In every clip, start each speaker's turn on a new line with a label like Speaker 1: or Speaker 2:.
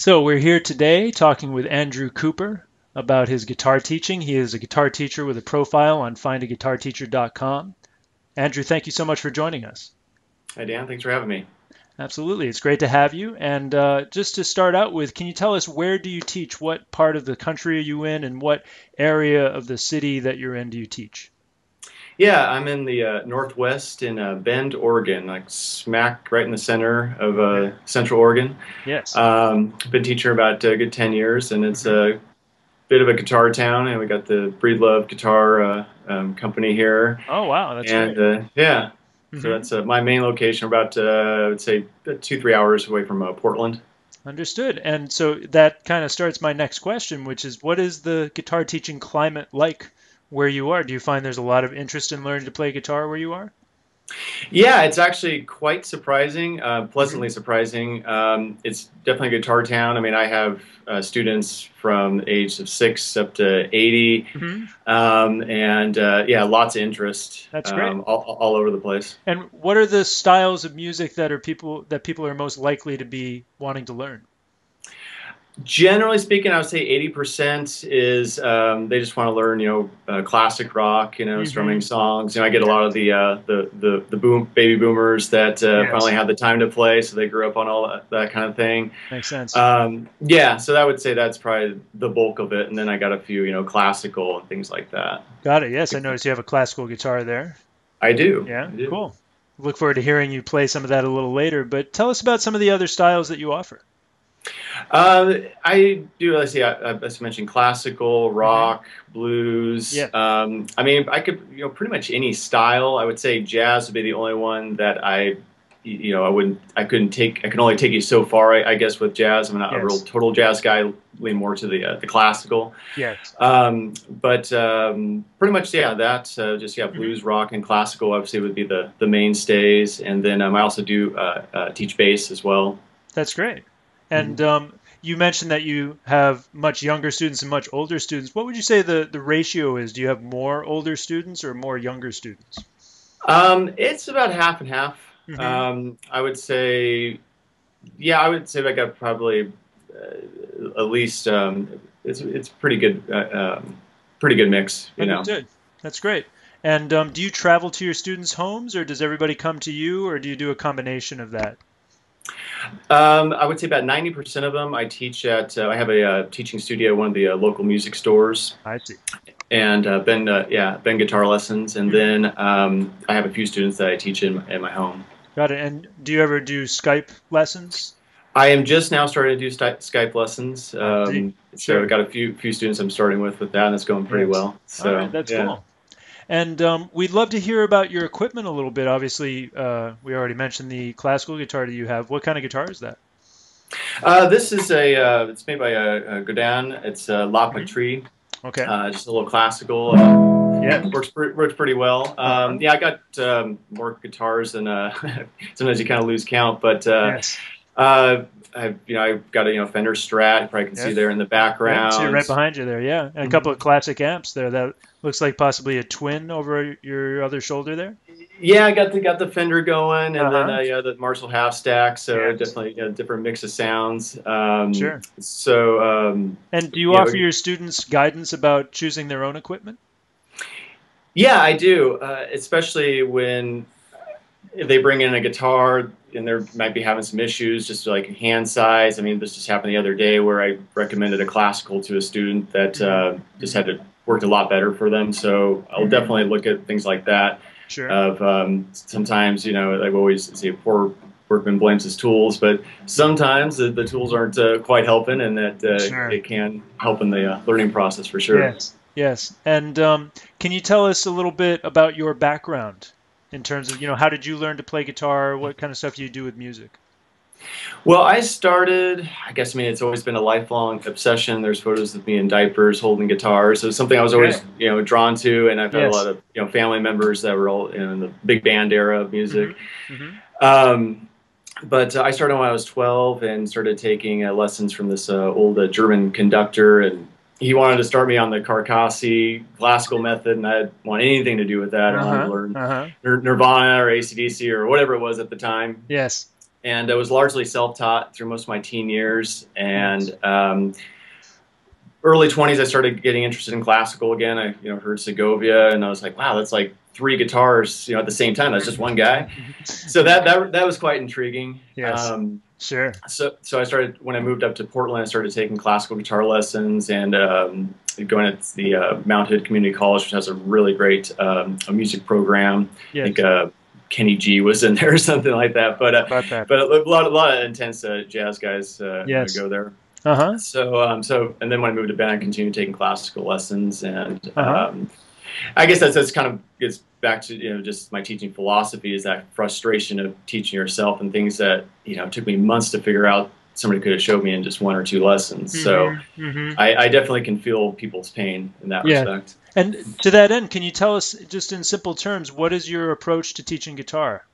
Speaker 1: So we're here today talking with Andrew Cooper about his guitar teaching. He is a guitar teacher with a profile on FindaGuitarTeacher.com. Andrew, thank you so much for joining us.
Speaker 2: Hi, Dan. Thanks for having me.
Speaker 1: Absolutely. It's great to have you. And just to start out with, can you tell us, where do you teach? What part of the country are you in, and what area of the city that you're in do you teach?
Speaker 2: Yeah, I'm in the Northwest in Bend, Oregon, like smack right in the center of Central Oregon.
Speaker 1: Yes.
Speaker 2: Been teaching about a good 10 years, and it's
Speaker 1: Hmm.
Speaker 2: a bit of a guitar town, and we got the Breedlove Guitar company here.
Speaker 1: Oh, wow. That's
Speaker 2: And
Speaker 1: great.
Speaker 2: yeah, so
Speaker 1: Hmm.
Speaker 2: that's my main location. We're about, I would say, 2, 3 hours away from Portland.
Speaker 1: Understood. And so that kind of starts my next question, which is, what is the guitar teaching climate like where you are? Do you find there's a lot of interest in learning to play guitar where you are?
Speaker 2: Yeah, it's actually quite surprising,
Speaker 1: Hmm.
Speaker 2: pleasantly surprising. It's definitely a guitar town. I mean, I have students from the age of 6 up to 80,
Speaker 1: Hmm.
Speaker 2: and yeah, lots of interest
Speaker 1: That's great.
Speaker 2: all over the place.
Speaker 1: And what are the styles of music that people are most likely to be wanting to learn?
Speaker 2: Generally speaking, I would say 80% is they just want to learn, classic rock, strumming
Speaker 1: Hmm.
Speaker 2: songs. I get a
Speaker 1: Yeah.
Speaker 2: lot of the baby boomers that finally
Speaker 1: Yes.
Speaker 2: have the time to play, so they grew up on all that kind of thing.
Speaker 1: Makes sense.
Speaker 2: Yeah, so I would say that's probably the bulk of it, and then I got a few, classical and things like that.
Speaker 1: Got it. Yes, I noticed you have a classical guitar there.
Speaker 2: I do,
Speaker 1: Yeah,
Speaker 2: I do.
Speaker 1: cool. Look forward to hearing you play some of that a little later, but tell us about some of the other styles that you offer.
Speaker 2: I do. Let's see. As I mentioned, classical,
Speaker 1: Hmm.
Speaker 2: rock, blues.
Speaker 1: Yeah.
Speaker 2: I mean, I could, pretty much any style. I would say jazz would be the only one that I wouldn't, I couldn't take. I can only take you so far, I guess, with jazz. I'm not a real
Speaker 1: Yes.
Speaker 2: total jazz guy. Lean more to the classical.
Speaker 1: Yes.
Speaker 2: But pretty much, yeah. That just yeah,
Speaker 1: Hmm.
Speaker 2: blues, rock, and classical obviously would be the mainstays. And then I also do teach bass as well.
Speaker 1: That's great.
Speaker 2: Mm-hmm.
Speaker 1: And you mentioned that you have much younger students and much older students. What would you say the ratio is? Do you have more older students or more younger students?
Speaker 2: It's about half and half.
Speaker 1: Hmm.
Speaker 2: I would say, yeah, I would say I got probably at least it's pretty good mix,
Speaker 1: Understood. That's great. And do you travel to your students' homes, or does everybody come to you, or do you do a combination of that?
Speaker 2: I would say about 90% of them I teach at. I have a teaching studio at one of the local music stores,
Speaker 1: I see.
Speaker 2: and been guitar lessons, and
Speaker 1: Hmm.
Speaker 2: then I have a few students that I teach in my home.
Speaker 1: Got it. And do you ever do Skype lessons?
Speaker 2: I am just now starting to do Skype lessons.
Speaker 1: I see.
Speaker 2: So I
Speaker 1: Sure.
Speaker 2: got a few students I'm starting with that, and it's going pretty
Speaker 1: Yes.
Speaker 2: well.
Speaker 1: All right.
Speaker 2: So
Speaker 1: That's
Speaker 2: yeah.
Speaker 1: cool. And we'd love to hear about your equipment a little bit. Obviously, we already mentioned the classical guitar that you have. What kind of guitar is that?
Speaker 2: This is it's made by a Godin. It's a La
Speaker 1: Hmm.
Speaker 2: Patrie,
Speaker 1: Okay.
Speaker 2: just a little classical.
Speaker 1: Yes.
Speaker 2: Works pretty well.
Speaker 1: Uh-huh.
Speaker 2: Yeah, I got more guitars than sometimes you kind of lose count, but
Speaker 1: Yes.
Speaker 2: uh, I've got a Fender Strat. You probably can see
Speaker 1: Yes.
Speaker 2: there in the
Speaker 1: Yeah. See it right
Speaker 2: background.
Speaker 1: behind you there. Yeah. And a couple
Speaker 2: Mhm.
Speaker 1: of classic amps there. That looks like possibly a twin over your other shoulder there.
Speaker 2: Yeah, I got the Fender going, and then
Speaker 1: Uh-huh.
Speaker 2: yeah, the Marshall half stack. So
Speaker 1: Yes.
Speaker 2: definitely a different mix of sounds.
Speaker 1: Sure.
Speaker 2: So
Speaker 1: And do you
Speaker 2: you
Speaker 1: offer
Speaker 2: know,
Speaker 1: your students guidance about choosing their own equipment?
Speaker 2: yeah, I do, especially when they bring in a guitar and they might be having some issues, just like hand size. I mean, this just happened the other day where I recommended a classical to a student that
Speaker 1: Hmm.
Speaker 2: just
Speaker 1: Hmm.
Speaker 2: had to worked a lot better for them. So I'll
Speaker 1: Hmm.
Speaker 2: definitely look at things like that.
Speaker 1: Sure.
Speaker 2: Of sometimes, I've always say poor workman blames his tools, but sometimes the tools aren't quite helping, and that
Speaker 1: Sure.
Speaker 2: it can help in the learning process for sure.
Speaker 1: Yes. Yes. And can you tell us a little bit about your background in terms of, how did you learn to play guitar? What kind of stuff do you do with music?
Speaker 2: Well, I started, I guess, I mean, it's always been a lifelong obsession. There's photos of me in diapers holding guitars. So it's something I was
Speaker 1: Okay.
Speaker 2: always, drawn to. And I've had a lot
Speaker 1: Yes.
Speaker 2: of, family members that were all in the big band era of
Speaker 1: Hmm.
Speaker 2: music.
Speaker 1: Hmm.
Speaker 2: Um, but I started when I was 12 and started taking lessons from this old German conductor. And he wanted to start me on the Carcassi classical method. And I didn't want anything to do with that. I wanted to
Speaker 1: Uh-huh.
Speaker 2: learn
Speaker 1: Uh-huh.
Speaker 2: Nirvana or AC/DC or whatever it was at the time.
Speaker 1: Yes.
Speaker 2: and I was largely self-taught through most of my teen years. And early 20s, I started getting interested in classical again. I heard Segovia, and I was like, wow, that's like three guitars at the same time. That's just one guy. So that was quite intriguing.
Speaker 1: Yes. Sure.
Speaker 2: So I started, when I moved up to Portland, I started taking classical guitar lessons and going to the Mount Hood Community College, which has a really great a music program.
Speaker 1: Yes.
Speaker 2: I think Kenny G was in there or something like that. But a lot of intense jazz guys
Speaker 1: Yes.
Speaker 2: go there.
Speaker 1: Uh-huh.
Speaker 2: So and then when I moved to Bend, I continued taking classical lessons, and I guess that's kind of gets back to just my teaching philosophy, is that frustration of teaching yourself and things that it took me months to figure out. Somebody could have showed me in just one or two lessons. So I definitely can feel people's pain in that respect.
Speaker 1: And to that end, can you tell us, just in simple terms, what is your approach to teaching guitar?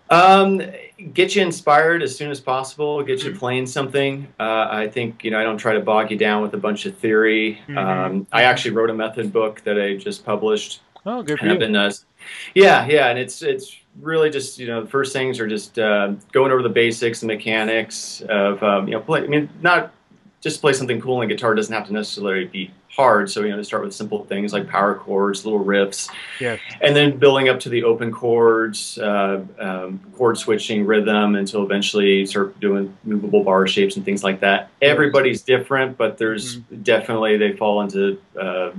Speaker 2: Get you inspired as soon as possible, get you playing something. I think, I don't try to bog you down with a bunch of theory. I actually wrote a method book that I just published.
Speaker 1: Oh, good for you.
Speaker 2: And it's really just, the first things are just going over the basics, the mechanics of, not just play something cool on guitar doesn't have to necessarily be hard. So, to start with simple things like power chords, little riffs, and then building up to the open chords, chord switching, rhythm, until eventually start doing movable bar shapes and things like that. Everybody's different, but there's definitely, they fall into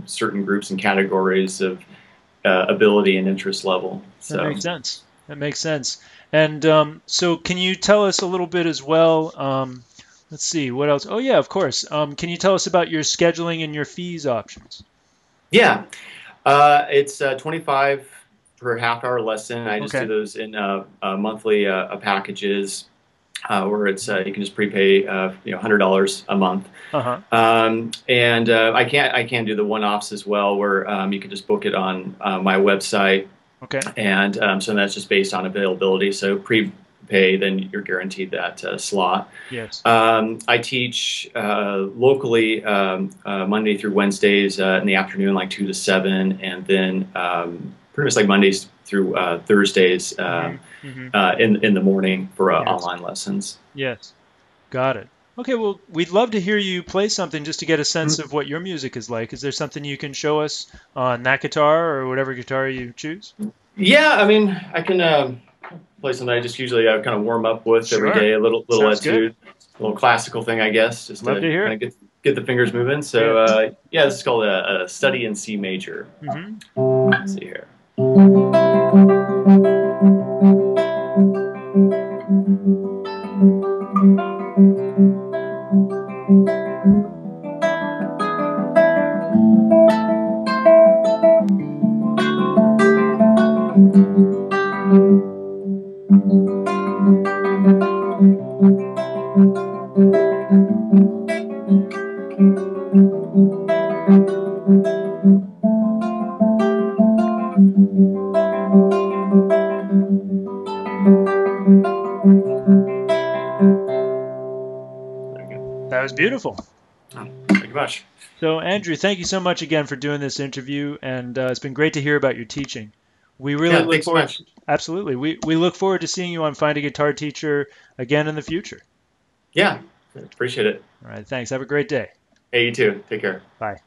Speaker 2: certain groups and categories of ability and interest level. So.
Speaker 1: That makes sense. That makes sense. And so can you tell us a little bit as well, let's see, what else? Oh, yeah, of course. Can you tell us about your scheduling and your fees options?
Speaker 2: Yeah. It's $25 per half-hour lesson. I just do those in monthly packages where it's you can just prepay $100 a month. And I can do the one-offs as well, where you can just book it on my website. And so that's just based on availability. So pay, then you're guaranteed that slot.
Speaker 1: Yes.
Speaker 2: I teach locally Monday through Wednesdays in the afternoon, like 2 to 7, and then pretty much like Mondays through Thursdays in the morning for online lessons.
Speaker 1: Yes. Got it. Okay, well, we'd love to hear you play something just to get a sense of what your music is like. Is there something you can show us on that guitar or whatever guitar you choose?
Speaker 2: Yeah, I mean, I can play something I just usually kind of warm up with every day, a little etude, a little classical thing, I guess, just to kind of get the fingers moving. So this is called a Study in C major. Let's see here.
Speaker 1: That was beautiful.
Speaker 2: Oh, thank you much.
Speaker 1: So, Andrew, thank you so much again for doing this interview, and it's been great to hear about your teaching. We really look forward. Absolutely, we look forward to seeing you on Find a Guitar Teacher again in the future.
Speaker 2: Yeah, appreciate it.
Speaker 1: All right, thanks. Have a great day.
Speaker 2: Hey, you too. Take care.
Speaker 1: Bye.